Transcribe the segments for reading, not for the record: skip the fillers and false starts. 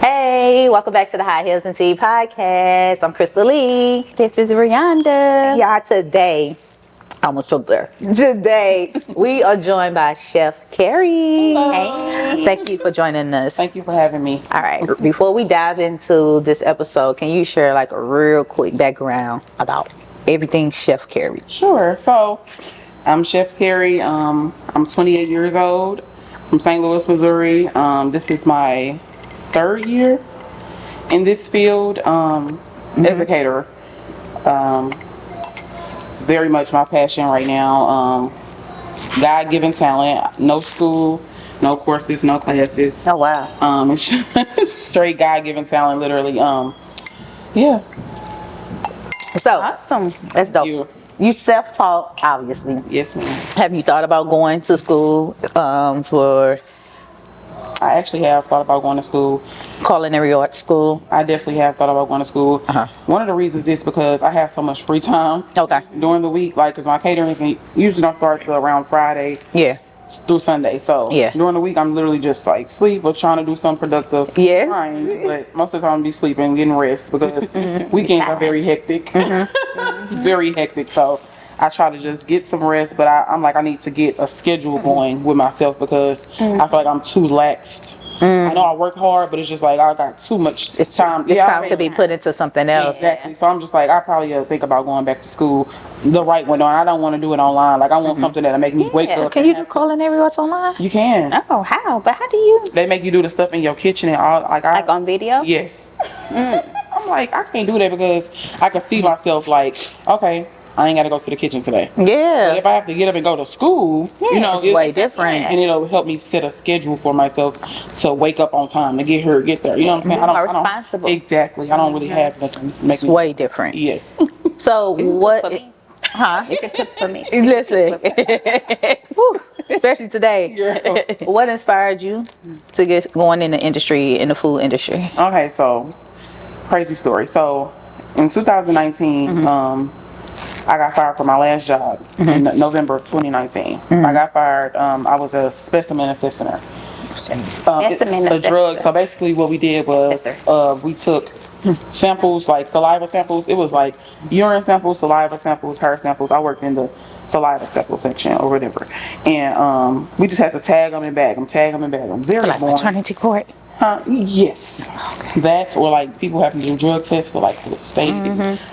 Hey, welcome back to the High Heels and Tea podcast. I'm Crystal Lee. This is Rihanna. Yeah, today, I almost choked there. Today, we are joined by Chef Kari. Hey. Thank you for joining us. Thank you for having me. All right, before we dive into this episode, can you share like a real quick background about everything Chef Kari? Sure. So, I'm Chef Kari. I'm 28 years old from St. Louis, Missouri. This is my third year in this field as a caterer. Very much my passion right now. God-given talent. No school, no courses, no classes. Oh, wow. It's straight God-given talent, literally. Yeah. So, Awesome. that's dope. You self-taught, obviously. Yes, ma'am. Have you thought about going to school for I actually have thought about going to school. culinary arts school? I definitely have thought about going to school. Uh-huh. One of the reasons is because I have so much free time. Okay. During the week, like, because my catering usually don't start till around Friday Yeah. through Sunday. So Yeah. during the week, I'm literally just like sleep or trying to do something productive. Yes. Trying, but most of the time, I be sleeping, getting rest because weekends are very hectic. Very hectic. So I try to just get some rest, but I'm like, I need to get a schedule going with myself because I feel like I'm too laxed. I know I work hard, but it's just like I got too much time. This time could be put into something else. Exactly. So I'm just like, I probably think about going back to school the right way. And I don't want to do it online. Like, I want something that'll make me wake up. Can you do culinary arts online? You can. Oh, how? But how do you? They make you do the stuff in your kitchen and all. Like on video? Yes. I'm like, I can't do that because I can see myself like, okay, I ain't got to go to the kitchen today. But Yeah. if I have to get up and go to school, It's way different. and it'll help me set a schedule for myself to wake up on time to get here, get there. You know what I'm saying? More responsible. Exactly. I don't really have nothing to make It's me. way different. Yes. So For what? me. Huh? You can cook for me. Listen, Whew. Especially today. Yeah. What inspired you to get going in the industry, in the food industry? Okay, so crazy story. So in 2019, I got fired from my last job in November of 2019. I got fired. I was a specimen assessor. Specimen A drug. assessor. So basically, what we did was we took samples, like saliva samples. It was like urine samples, saliva samples, hair samples. I worked in the saliva sample section or whatever, and we just had to tag them and bag them, tag them and bag them. Very Like boring. maternity court. Yes. That's or like people have to do drug tests for like the state,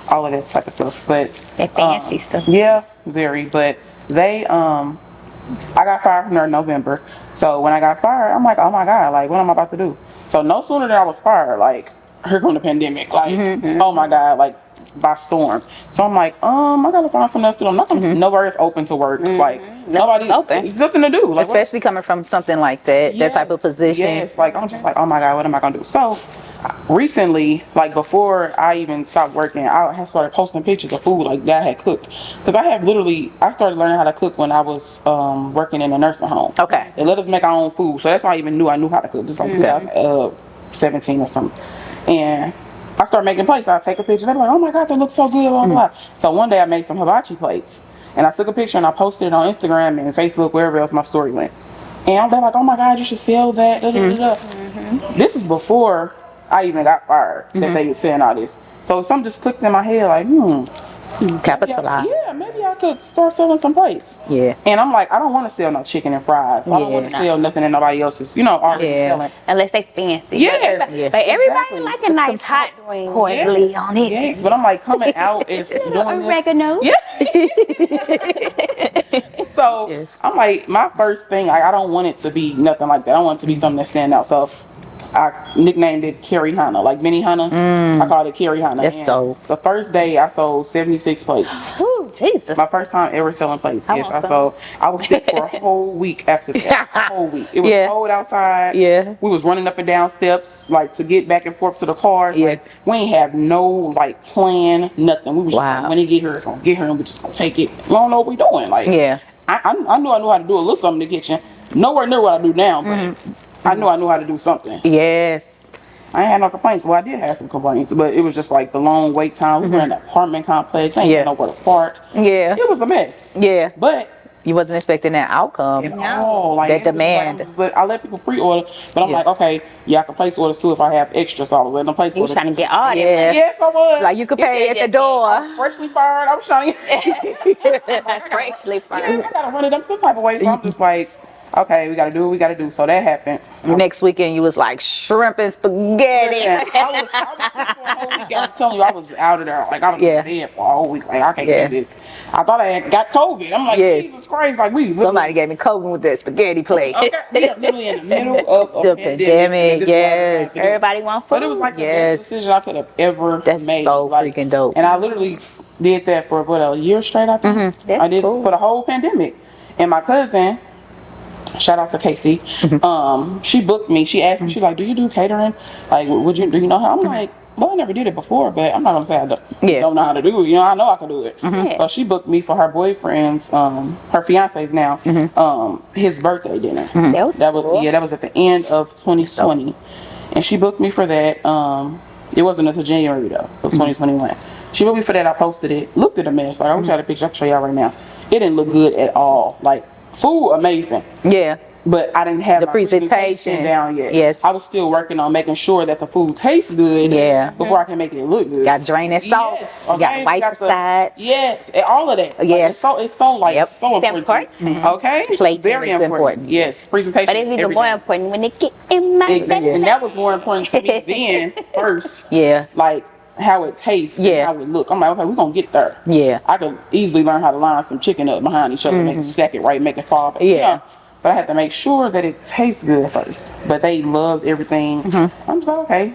all of that type of stuff. But That fancy stuff. yeah, very. But they I got fired from there in November. So when I got fired, I'm like, oh my God, like what am I about to do? So no sooner than I was fired, like here come the pandemic, like oh my God, like by storm. So I'm like, I gotta find something else to do. I'm not gonna nowhere is open to work. Like nobody open. It's nothing to do. Like, Especially coming from something like that, that type of position. Yes, like I'm just like, oh my God, what am I gonna do? So recently, like before I even stopped working, I had started posting pictures of food like that I had cooked. Because I started learning how to cook when I was working in a nursing home. Okay. They let us make our own food. So that's why I even knew how to cook. Just like 2017 or something. And I started making plates. I take a picture. They're like, oh my God, they look so good, blah, blah. So one day I made some hibachi plates. And I took a picture and I posted it on Instagram and Facebook, wherever else my story went. And they're like, oh my God, you should sell that. Da, da, da, da. This is before I even got fired that they were saying all this. So something just clicked in my head like, Capitalize. yeah, maybe I could start selling some plates. Yeah. And I'm like, I don't want to sell no chicken and fries. So I don't want to sell nothing that nobody else is, already selling. Unless they fancy. Yes. Yeah. But everybody Exactly. like a nice hot wing. Parsley on it. Yes, but I'm like coming out as doing this. Oregano. Yeah. So Yes. I'm like, my first thing, I don't want it to be nothing like that. I want it to be something that stand out. So I nicknamed it Kari Hana, like Benny Hana. I called it Kari Hana. That's And dope. The first day I sold 76 plates. Ooh, Jesus. My first time ever selling plates. Yes, want some. I was sick for a whole week after that. A whole week. It was Yeah. cold outside. Yeah. We was running up and down steps, like to get back and forth to the cars. Yeah. Like, we ain't have no like plan, nothing. We was just Wow. like, when it get here, it's gonna get here, and we just gonna take it. We don't know what we doing. Like, Yeah. I knew I knew how to do a little something in the kitchen. Nowhere near what I do now, but I knew how to do something. Yes. I ain't had no complaints. Well, I did have some complaints, but it was just like the long wait time. We were in an apartment complex. I ain't Yeah. had nowhere to park. Yeah. It was a mess. Yeah. But You wasn't expecting that outcome. at all. Like, That it was just like, demand. I let people pre-order, but I'm Yeah. like, okay, yeah, I can place orders too if I have extra, so I was letting them place You was orders. trying to get all that Yeah. money. Yes, I was. Like you could You pay at should've the just I was door. freshly fired. I was trying to. Freshly Yeah, fired. I gotta run it up some type of way. So I'm just like, okay, we gotta do what we gotta do. So that happened. Next weekend you was like shrimp and spaghetti. Listen, I was sick for a whole week. I'm telling you, I was out of there. Like I was Yeah. in bed for a whole week. Like I can't Yeah. do this. I thought I had got COVID. I'm like, Yes. Jesus Christ! Like we Somebody gave me COVID with that spaghetti plate. Okay, we are literally in the middle of a The pandemic. pandemic, and this is why I yes. decided to do it. Everybody want food. But it was like the Yes. best decision I could have ever That's made. so Like, freaking dope. And I literally did that for what, a year straight, I think. That's I did cool. for the whole pandemic. And my cousin, shout out to Casey, she booked me. She asked me, she's like, do you do catering? Like, do you know how? I'm like, well, I never did it before, but I'm not gonna say I don't know how to do it. You know, I know I can do it. So she booked me for her boyfriend's, her fiance's now, his birthday dinner. That was cool. That was at the end of 2020, and she booked me for that. It wasn't until January though, of 2021. She booked me for that. I posted it. Looked at a mess. Like I wish I had a picture. I can show y'all right now. It didn't look good at all. Like food amazing. Yeah. But I didn't have The my presentation. down yet. Yes. I was still working on making sure that the food tastes good. Yeah. Before I can make it look good. Got drain that sauce. Yes, You got okay? wipe the sides. Yes, and all of that. Like, Yes. it's so like Yep. so It's important. important. Okay. Plating Very is important. Yes. Presentation. But it's even everything. more important when it get in my Exactly. And belly. that was more important to me then first. Yeah. Like how it tastes Yeah. and how it look. I'm like, okay, we're gonna get there. Yeah. I could easily learn how to line some chicken up behind each other, make it stack it right, make it fall. Yeah. You know, but I had to make sure that it tastes good first. But they loved everything. I'm just like, okay.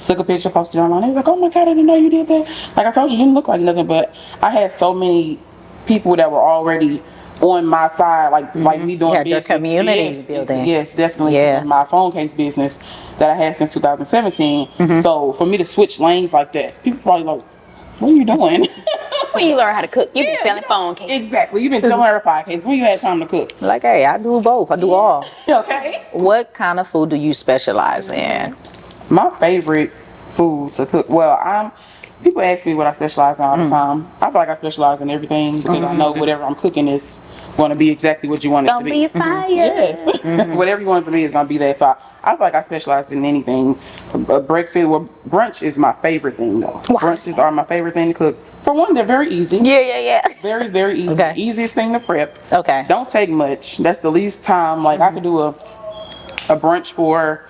Took a picture, posted it online. They was like, oh my God, I didn't know you did that. Like I told you, it didn't look like nothing. But I had so many people that were already on my side, like me doing You had your business. community Yes, building. Yes, definitely. Yeah. My phone case business that I had since 2017. So for me to switch lanes like that, people probably like, what are you doing? When you learn how to cook, you be Yeah, selling phone cases. Exactly. You've been telling her podcast when you had time to cook. Like, hey, I do both. I do all. Okay. What kind of food do you specialize in? My favorite food to cook. Well, people ask me what I specialize in all the time. I feel like I specialize in everything because I know whatever I'm cooking is going to be exactly what you want it to Gonna be. be fire. Yes. Whatever you want it to be is going to be that. So I feel like I specialize in anything. Breakfast, brunch is my favorite thing though. Why? Brunches are my favorite thing to cook. For one, they're very easy. Yeah. Very, very easy. Okay. Easiest thing to prep. Okay. Don't take much. That's the least time. Like I could do a brunch for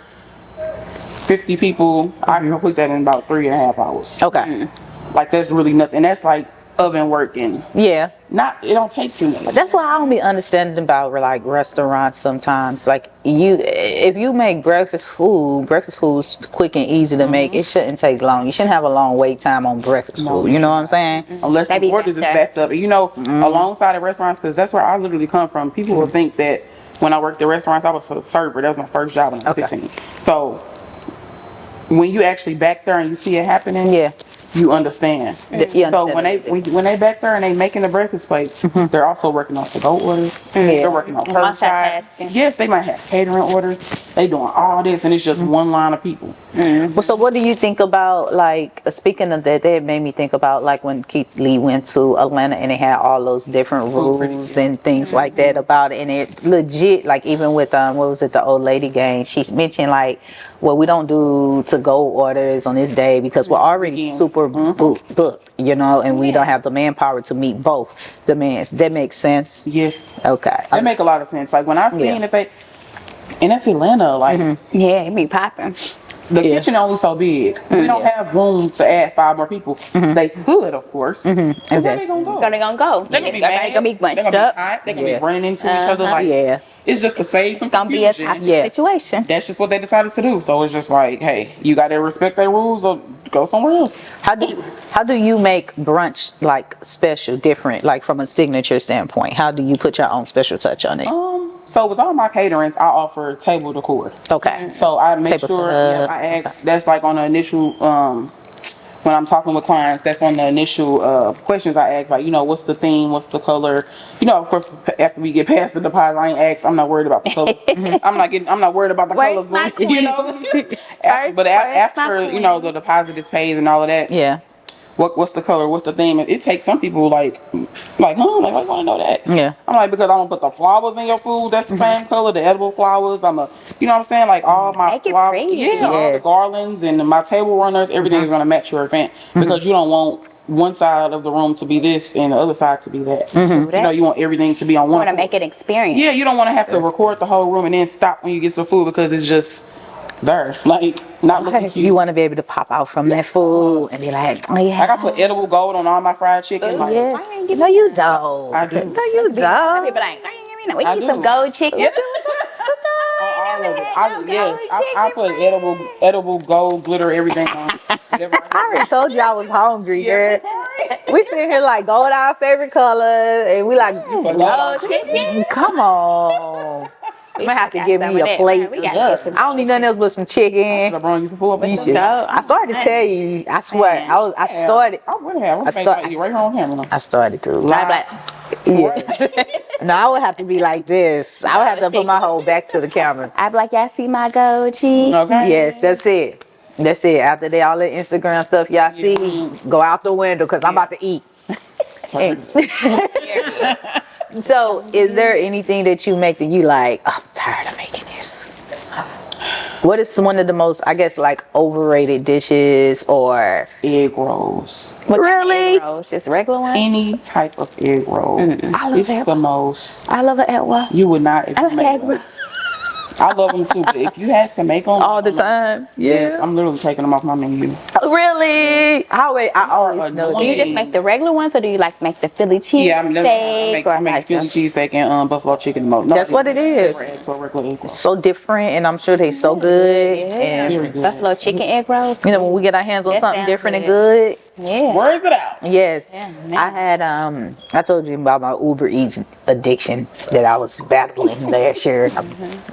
50 people. I can complete that in about 3.5 hours. Okay. Like that's really nothing. That's like oven working. Yeah. It don't take too much. That's why I don't be understanding about like restaurants sometimes. Like if you make breakfast food's quick and easy to make. It shouldn't take long. You shouldn't have a long wait time on breakfast food. You know what I'm saying? Unless They the be orders is back backed up. You know, alongside the restaurants, because that's where I literally come from. People will think that when I worked at restaurants, I was a server. That was my first job when I was 15. So when you actually back there and you see it happening, Yeah. you understand. You So understand when they back there and they making the breakfast plates, they're also working on to-go orders. They're working on curbside. Multitasking. Yes, they might have catering orders. They doing all this, and it's just one line of people. Well, so what do you think about, like, speaking of that, that made me think about, like, when Keith Lee went to Atlanta and they had all those different rules and things like that about it. And it legit, like, even with, what was it, the old lady gang, she mentioned, like, well, we don't do to-go orders on this day because we're already super booked, you know, and we don't have the manpower to meet both demands. That makes sense? Yes. Okay. That make a lot of sense. Like when I seen that and that's Atlanta, like Yeah, it be popping. the kitchen only so big. We don't have room to add 5 more people. They could, of course. But where they gonna go? They're gonna go. They're gonna be Everybody mad. gonna be They're bunched gonna up. be hot. They're gonna Yeah. be running into each other. Like Yeah. it's just to save some It's gonna be a confusion. toxic Yeah. situation. That's just what they decided to do. So it's just like, hey, you got to respect their rules or go somewhere else. How do you make brunch like special, different, like from a signature standpoint? How do you put your own special touch on it? So with all my caterings, I offer table decor. Okay. So I make Table sure setup. I ask. That's like on the initial. When I'm talking with clients, that's on the initial questions I ask. Like, you know, what's the theme? What's the color? You know, of course, after we get past the deposit, I ain't ask. I'm not worried about the colors. I'm not worried about the Where's colors. my You know. After Where's my you know queen? the deposit is paid and all of that. Yeah. what's the color, what's the theme. It takes some people like huh, like I want to know that. Yeah. I'm like, because I'm gonna put the flowers in your food that's the same color, the edible flowers. You know what I'm saying, like all my Make it flowers, pretty. yeah, all the Yes. garlands and my table runners, everything is gonna match your event because you don't want one side of the room to be this and the other side to be that. You know, you want everything to be on You one. want to make it experience. Yeah, you don't want to have to record the whole room and then stop when you get to the food because it's just there, like not looking cute. You want to be able to pop out from that food and be like, oh yeah. Like I put edible gold on all my fried chicken. Like, Yes. No, you don't. I do. No, you Some don't. people like, we I need do. some gold chicken. Yeah. All of it. I put edible gold glitter, everything on. Whatever I already told you I was hungry, girl. We sit here like gold our favorite color, and we like, Gold chicken. come on. I'm gonna have to got give some me of a that. plate. We gotta Yeah. get some I don't need nothing else but some chicken. LeBron used to pull up. You should. Go. I started to tell you. I swear. I started. I would have. I start- You right here on camera. I started to. I'm like, Yeah. No, I would have to be like this. I would have to put my whole back to the camera. I be like, y'all see my gold cheek? Okay. Yes, that's it. That's it. After they all the Instagram stuff y'all see, go out the window because I'm about to eat. So, is there anything that you make that you like, oh, I'm tired of making this? What is one of the most, I guess, like overrated dishes or Egg rolls. really? Egg rolls, just regular ones. Any type of egg roll. I love It's egg the most. I love an egg roll You would not. If I you don't made egg them. roll. I love them too, but if you had to make them all the time. yes, Yeah. I'm literally taking them off my menu. Really? I always know Do you that. just make the regular ones, or do you like make the Philly cheese Yeah, I steak, or make like Philly cheesesteak and buffalo chicken the most. No, That's what it is. So regular egg roll. So different, and I'm sure they so good. And Very good. buffalo chicken egg rolls? you know, when we get our hands on That something sounds different and good. good. Yeah. Where's it out? Yes. Yeah, man. I had I told you about my Uber Eats addiction that I was battling last year. I'm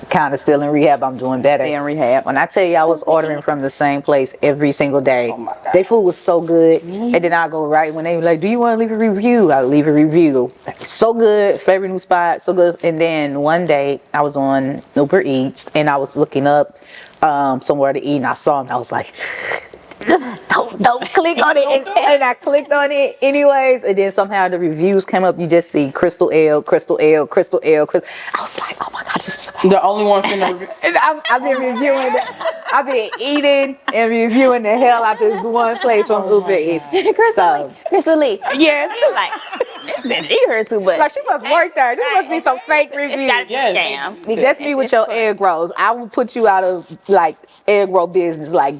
kind of still in rehab. I'm doing better in rehab. When I tell you I was ordering from the same place every single day, Oh my God. their food was so good. And then I go right when they were like, do you want to leave a review? I leave a review. So good, favorite new spot, so good. And then one day I was on Uber Eats and I was looking up somewhere to eat and I saw them. I was like, don't click on it, and I clicked on it anyways, and then somehow the reviews came up. You just see Crystal L, Crystal L, Crystal L. I was like, oh my god, this is amazing. The only one in the review. And I've been reviewing I've been eating and reviewing the hell out this one place from Uber Eats. So Crystal Lee. yes, You're like, this bitch eat her too much. like she must work there. This must be some fake reviews. That's Yes. a scam. That's me with your egg rolls. I will put you out of like egg roll business. Like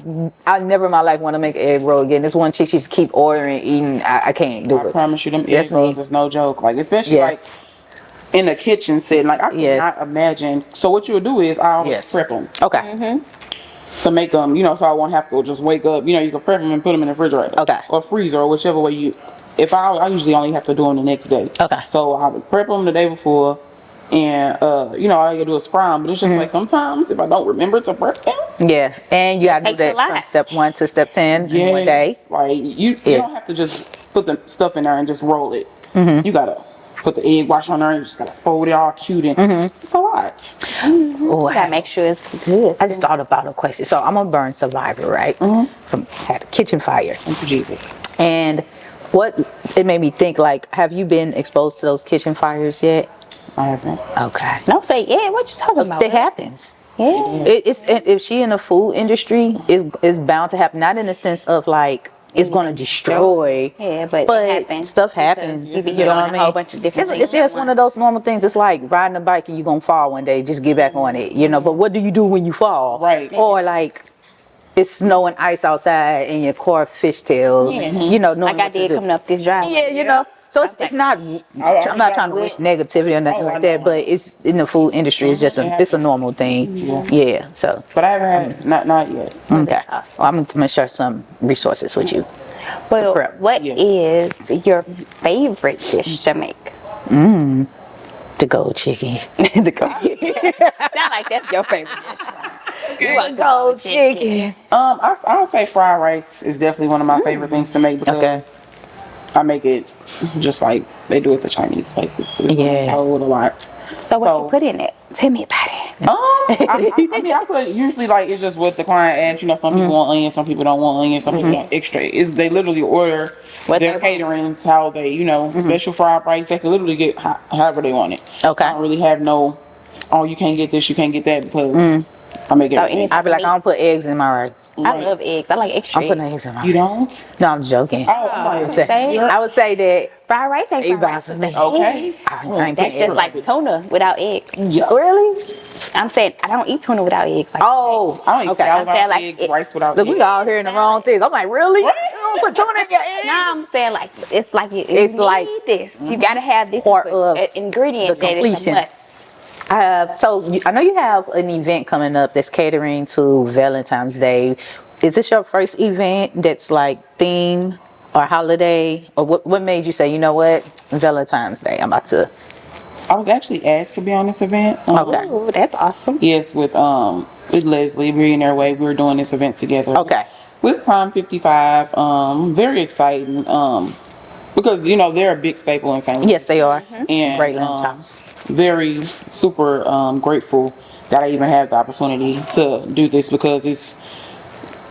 I never in my life want to make an egg roll again. This one chick, she just keep ordering, eating. I can't do I it. promise you, them That's egg rolls me. is no joke. Like especially Yes. like in the kitchen setting. Like I Yes. cannot imagine. So what you would do is I always Yes. prep them Okay. to make them. You know, so I won't have to just wake up. You know, you can prep them and put them in the refrigerator. Okay. Or freezer or whichever way you. If I usually only have to do them the next day. Okay. So I would prep them the day before. And you know, all you gotta do is fry them. But it's just like sometimes if I don't remember to prep them. Yeah, and you gotta do Takes a that from lot. step 1 to step 10 in one day. Like you Yeah. don't have to just put the stuff in there and just roll it. Mm-hmm. You gotta put the egg wash on there and you just gotta fold it all cute and Mm-hmm. it's a lot. Oh, You gotta make sure it's good. I just thought about a question. So I'm a burn survivor, right? From had a kitchen fire, Thank you, Jesus. and what it made me think like, have you been exposed to those kitchen fires yet? I haven't. Okay. Don't say, yeah, what you talking about? It happens. Yeah. It's if she in the food industry, is bound to happen. Not in the sense of like it's gonna destroy. Yeah, but it happens. stuff happens. You be You know what I doing mean? a whole bunch of different It's things just at one of those normal things. It's like riding a bike and you're gonna fall one day. Just get back on it, you know. But what do you do when you fall? Right. Or like it's snow and ice outside and your car fishtail. You know, knowing Like I what to did do. coming up this driveway. Yeah, you know. So it's not. I'm not trying to wish negativity or nothing like that, but it's in the food industry. It's just it's a normal thing. Yeah. So But I haven't had not yet. okay. Well, I'm gonna share some resources with you. Well, prep. what is your favorite dish to make? The gold chicken. The gold. Sound like that's your favorite dish. You want Gold chicken. I'll say fried rice is definitely one of my favorite things to make because Okay. I make it just like they do at the Chinese places. So it's Yeah. cold a lot. So what you put in it? Tell me about it. I mean, I put usually like it's just what the client asks. You know, some people want onions, some people don't want onions, some people want extra. Is they literally order What their they want. caterings, how they, you know, special fried rice. They can literally get however they want it. Okay. I don't really have no. Oh, you can't get this, you can't get that because I make it. So any- I'd be like, I don't put eggs in my rice. I love eggs. I like extra I'm putting eggs. eggs in my You rice. don't? No, I'm joking. Oh, I'm like, say- I would say that. Fried rice ain't fried Everybody rice. for me. okay. I ain't That's putting just eggs. like tuna without eggs. Yeah. Really? I'm saying I don't eat tuna without eggs. Like, Oh, I don't eat okay. salad I'm saying without like eggs, it- rice without Look, eggs. we all hearing the wrong things. I'm like, really? Right. You don't put tuna in your eggs? nah, I'm saying like it's like you It's need like this. You gotta have this part of ingredient the that is a completion. must. I know you have an event coming up that's catering to Valentine's Day. Is this your first event that's like theme or holiday? Or what made you say, you know what, Valentine's Day, I'm about to. I was actually asked to be on this event. Okay. Ooh, that's awesome. Yes, with Leslie, we're in their way. We're doing this event together. Okay. With Prime 55, very exciting. Because you know they're a big staple in St. Louis. Yes, they are. And Great lamb chops. very super grateful that I even have the opportunity to do this because it's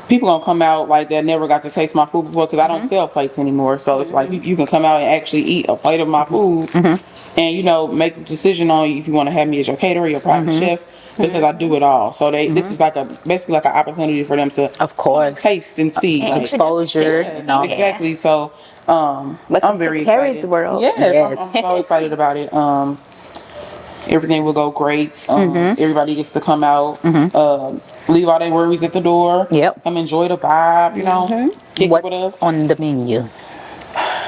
people gonna come out like that never got to taste my food before because I don't sell plates anymore. So it's like you can come out and actually eat a plate of my food and you know make a decision on if you want to have me as your caterer, your private chef because I do it all. So this is like basically like an opportunity for them to Of course. taste and see like, Exposure. and all that. exactly. So Welcome I'm very to Kari's excited. world. Yes, Yes. I'm so excited about it. Everything will go great. Everybody gets to come out, leave all their worries at the door. Yep. Come enjoy the vibe, you know, kick it with us. What's on the menu?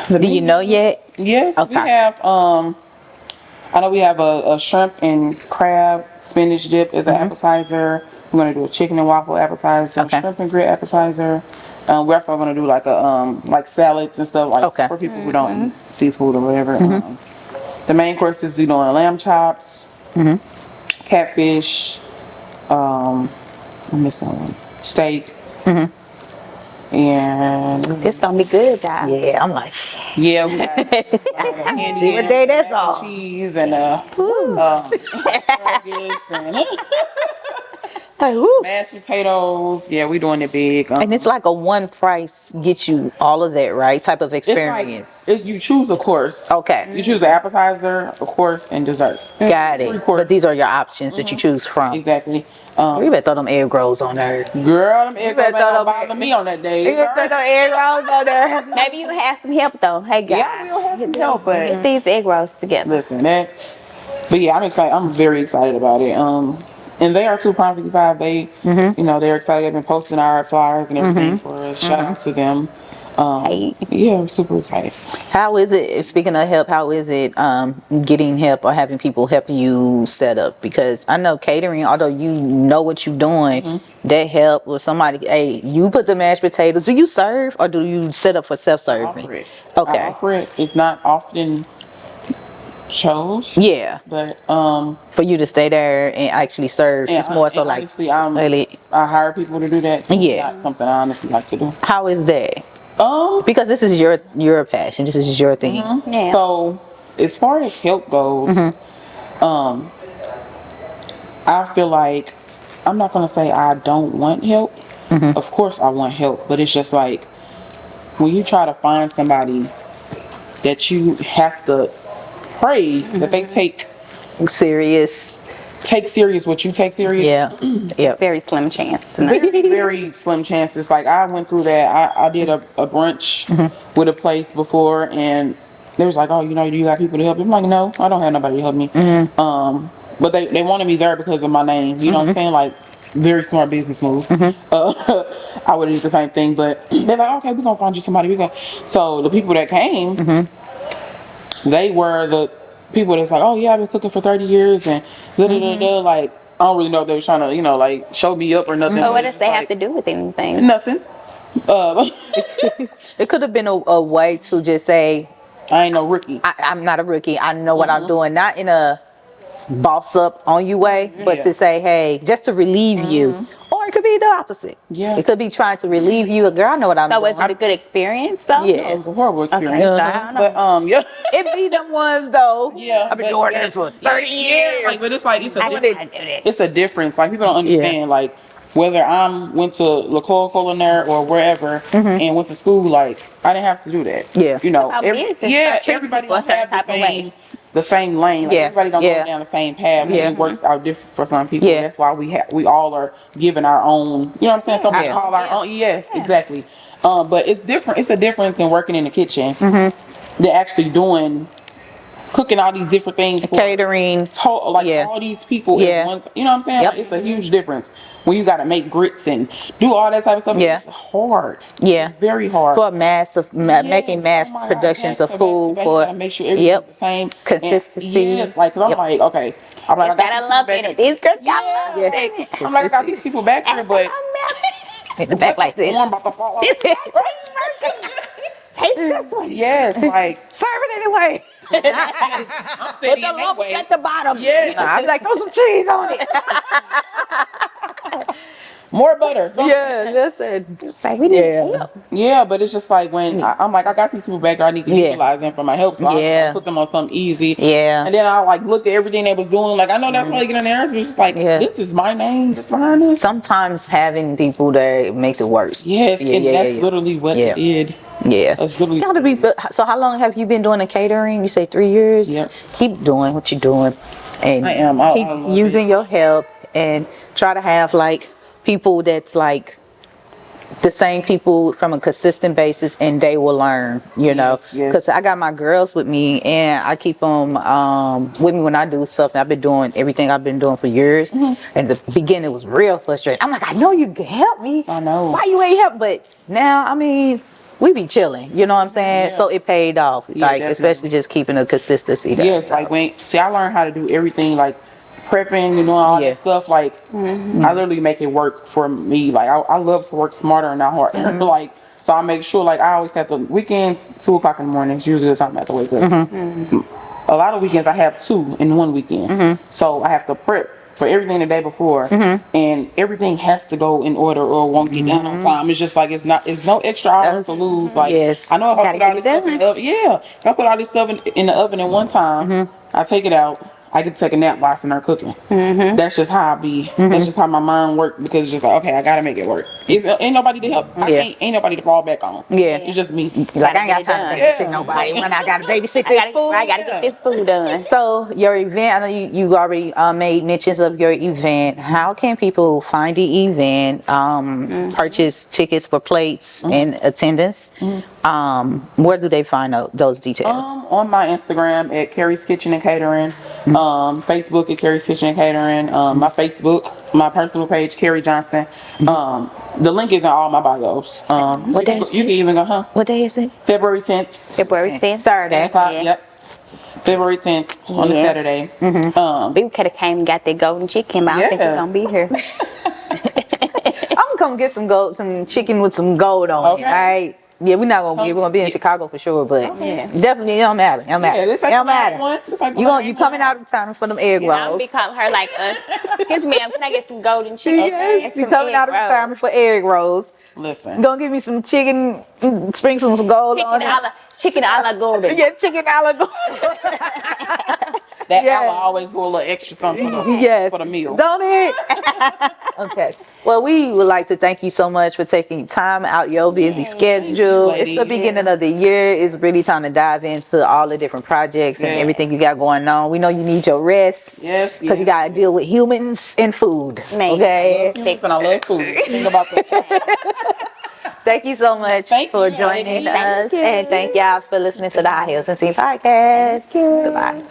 Do you know yet? Yes, we Okay. have, I know we have a shrimp and crab spinach dip as an appetizer. We're going to do a chicken and waffle appetizer, Okay. shrimp and grit appetizer. We're also going to do like like salads and stuff like Okay. for people who don't eat seafood or whatever. The main course is doing lamb chops, catfish, I'm missing one, steak, and This gonna be good, y'all. Yeah, I'm like, yeah, we got candy See what day that's mac and on. cheese and asparagus and like, whoo. mashed potatoes. Yeah, we doing it big. And it's like a one price get you all of that, right? Type of It's like experience. it's you choose a course. Okay. You choose an appetizer, a course, and dessert. Got Three it. course. But these are your options that you choose from. Exactly. You better throw them egg rolls on there. Girl, them egg rolls better throw ain't them- gonna bother me on that day. You better throw them egg rolls on there. Maybe you have some help though. Hey guys, Yeah, we'll have some help, but get these egg rolls together. listen, but yeah, I'm excited. I'm very excited about it. And they are too Prime 55. They, you know, they're excited. They've been posting our flyers and everything for us. Shout out to them. Hey. Yeah, we're super excited. How is it, speaking of help, how is it getting help or having people help you set up? Because I know catering, although you know what you're doing, that help with somebody, hey, you put the mashed potatoes. Do you serve or do you set up for Offer self-serving? it. Okay. I offer it. It's not often chose. Yeah. But For you to stay there and actually serve, it's more so like, honestly, really, I hire people to do that. It's Yeah. not something I honestly like to do. how is that? Um, Because this is your passion. This is your thing. Yeah. So as far as help goes, I feel like I'm not gonna say I don't want help. Of course I want help, but it's just like when you try to find somebody that you have to pray that they take Serious. serious what you take serious. Yeah. Yeah. Very slim chance. Very, very slim chances. Like I went through that. I did a brunch with a place before, and they was like, "Oh, you know, do you got people to help you?" I'm like, "No, I don't have nobody to help me." But they wanted me there because of my name. You know what I'm saying? Like, very smart business move. I would have did the same thing, but they're like, "Okay, we're gonna find you somebody." So the people that came, they were the people that's like, "Oh yeah, I've been cooking for 30 years," and da da da da. Like, I don't really know if they were trying to, you know, like show me up or nothing. But what It's does they just have like, to do with anything? Nothing. It could have been a way to just say, I ain't no rookie. I'm not a rookie. I know what I'm doing. Not in a boss up on you way, but Yeah. to say, hey, just to relieve you Or it could be the opposite. Yeah. It could be trying to relieve you. Girl, I know what I'm So doing. was it a good experience though? Yeah. It was a horrible experience. Okay, so I don't know. But yeah. It be them ones though. Yeah, I've been but doing yeah, it for 30 years. Like, but it's like it's a I difference. wouldn't do that. It's a difference. Like people don't understand. Like whether went to L'Ecole Culinaire or wherever and went to school, like I didn't have to do that. Yeah. You know. About business. Start treating Everybody people a don't have certain type of way. the same lane. Like, Yeah, everybody don't yeah. go down the same path. Yeah. It works out different for some people. Yeah. That's why we all are given our own. You know what I'm saying? Some people call our own. Yes, exactly. But it's different. It's a difference than working in the kitchen than actually cooking all these different things for Catering. all these people at once. You know what I'm saying? Yep. Like, it's a huge difference when you got to make grits and do all that type of stuff. Yeah. It's hard. Yeah. It's very hard. For making mass Oh my God, productions of back to food back, for you gotta make sure everything's the same consistency. And, yes, like 'cause I'm like, okay, I'm like, I Gotta love it. These girls got love Yes. it. I'm like, I got these people back here, but In the back like this. one about to fall off. Taste this one. Yes, like Serve it anyway. I'm Put steady the in that lumps way. at the bottom. Yes. I'd be like, throw some cheese on it. More butter. Yeah, listen. It's like, we need Yeah. help. Yeah, but it's just like when I'm like, I got these people back here, I need to utilize them for my help. So I put them on something easy. Yeah. And then I like look at everything they was doing. Like I know that's why they get in there. It's just like, this is my name. Just behind this. Sometimes having people there makes it worse. Yes, and that's literally what it did. Yeah. That's literally. Gotta be. So how long have you been doing the catering? You say 3 years. Yep. Keep doing what you're doing, and I am. keep I love using your help, and try to have like people that's like the same people from a consistent basis, and they will learn. You know, yes. because I got my girls with me, and I keep them with me when I do stuff. And I've been doing everything I've been doing for years. And the beginning was real frustrating. I'm like, I know you can help me. I know. Why you ain't help? But now, I mean, we be chilling, you know what I'm saying? Yeah. So it paid off, like definitely. especially just keeping a consistency there. Yes, so. like I learned how to do everything, like prepping, you know, all that stuff. Like I literally make it work for me. Like I love to work smarter and not harder. Like so, I make sure like I always have the weekends 2:00 in the morning. It's usually the time I have to wake up. A lot of weekends I have 2 in one weekend, so I have to prep for everything the day before, and everything has to go in order or it won't get done on time. It's just like it's no extra hours to lose. Like Yes. I know if I Gotta put all get this it stuff in the oven, if I put all this stuff in the oven at one time, I take it out. I can take a nap while I'm there cooking. That's just how I be. That's just how my mind works because it's just like, okay, I gotta make it work. Ain't nobody to help. Ain't nobody to fall back on. Yeah. It's just me. Like I ain't got Gotta time to get it babysit done. nobody when I gotta babysit I this gotta, food. I gotta get this food done. So your event, I know you already made mentions of your event. How can people find the event, purchase tickets for plates and attendance? Where do they find out those details? On my Instagram at Kari's Kitchen and Catering, Facebook at Kari's Kitchen and Catering, my Facebook, my personal page, Kari Johnson. The link is in all my bios. What day is you can even go, What day is it? February 10th. February 10th. Saturday. Yeah. Yep. February 10th on a Saturday. We could have came and got that golden chicken, but I don't think we're gonna be here. I'm gonna come get some chicken with some gold on it. Okay. All right. Yeah, we're gonna be in Chicago for sure, but definitely it don't matter. It don't matter. Yeah, this ain't It don't the last matter. one. This ain't the You last coming out of town for them egg I'm gonna rolls. be calling her like, "Yes, ma'am. Can I get some golden chicken?" Yes, and you some coming egg out of rolls? retirement for egg rolls. Listen. Gonna give me some chicken, sprinkle some gold on it. Chicken a la golden. Yeah, chicken a la gold. That Yeah. Allah always go a little extra something for the, Yes. for the meal. Don't it? Okay. Well, we would like to thank you so much for taking time out your busy schedule. It's the ladies. beginning of the year. It's really time to dive into all the different projects and Yes. everything you got going on. We know you need your rest. Yes, Because you got to deal with humans and food. Man. Okay. And I love food. Think about that. Thank you so much Thank for you, joining ladies. us. Thank you. And thank y'all for listening to the High Heels and Teen podcast. Goodbye.